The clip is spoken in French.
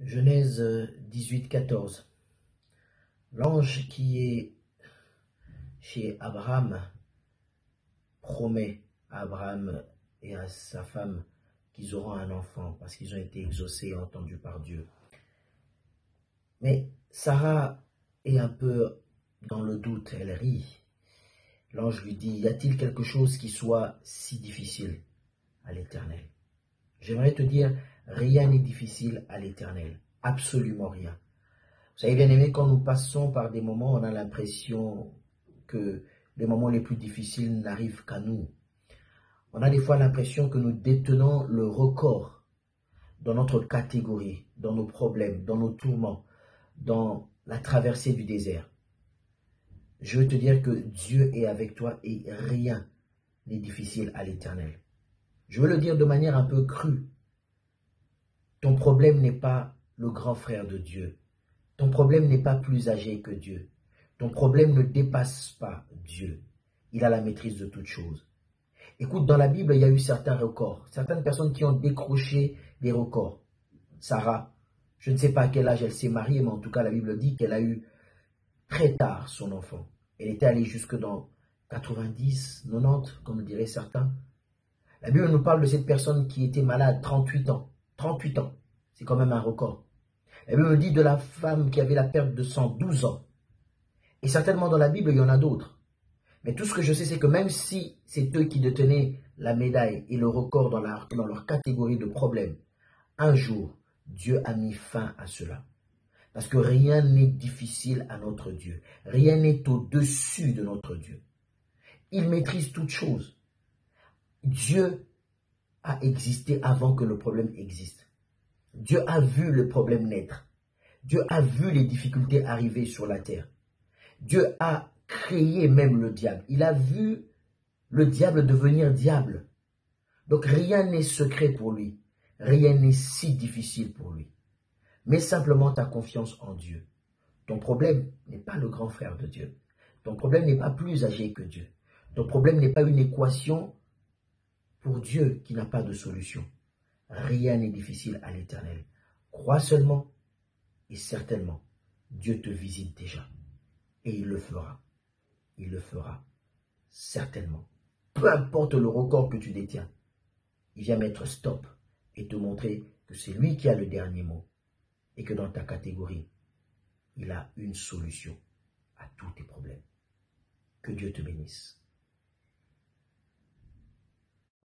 Genèse 18, 14. L'ange qui est chez Abraham promet à Abraham et à sa femme qu'ils auront un enfant parce qu'ils ont été exaucés et entendus par Dieu. Mais Sarah est un peu dans le doute, elle rit. L'ange lui dit, y a-t-il quelque chose qui soit si difficile à l'Éternel? J'aimerais te dire, rien n'est difficile à l'Éternel, absolument rien. Vous savez, bien aimé, quand nous passons par des moments, on a l'impression que les moments les plus difficiles n'arrivent qu'à nous. On a des fois l'impression que nous détenons le record dans notre catégorie, dans nos problèmes, dans nos tourments, dans la traversée du désert. Je veux te dire que Dieu est avec toi et rien n'est difficile à l'Éternel. Je veux le dire de manière un peu crue. Ton problème n'est pas le grand frère de Dieu. Ton problème n'est pas plus âgé que Dieu. Ton problème ne dépasse pas Dieu. Il a la maîtrise de toutes choses. Écoute, dans la Bible, il y a eu certains records. Certaines personnes qui ont décroché des records. Sarah, je ne sais pas à quel âge elle s'est mariée, mais en tout cas, la Bible dit qu'elle a eu très tard son enfant. Elle était allée jusque dans 90, 90, comme le diraient certains. La Bible nous parle de cette personne qui était malade 38 ans. 38 ans, c'est quand même un record. La Bible me dit de la femme qui avait la perte de sang 12 ans. Et certainement dans la Bible, il y en a d'autres. Mais tout ce que je sais, c'est que même si c'est eux qui détenaient la médaille et le record dans leur catégorie de problèmes, un jour, Dieu a mis fin à cela. Parce que rien n'est difficile à notre Dieu. Rien n'est au-dessus de notre Dieu. Il maîtrise toutes choses. Dieu a existé avant que le problème existe. Dieu a vu le problème naître. Dieu a vu les difficultés arriver sur la terre. Dieu a créé même le diable. Il a vu le diable devenir diable. Donc rien n'est secret pour lui. Rien n'est si difficile pour lui. Mets simplement ta confiance en Dieu. Ton problème n'est pas le grand frère de Dieu. Ton problème n'est pas plus âgé que Dieu. Ton problème n'est pas une équation pour Dieu qui n'a pas de solution. Rien n'est difficile à l'Éternel. Crois seulement et certainement, Dieu te visite déjà. Et il le fera. Il le fera certainement. Peu importe le record que tu détiens, il vient mettre stop et te montrer que c'est lui qui a le dernier mot. Et que dans ta catégorie, il a une solution à tous tes problèmes. Que Dieu te bénisse.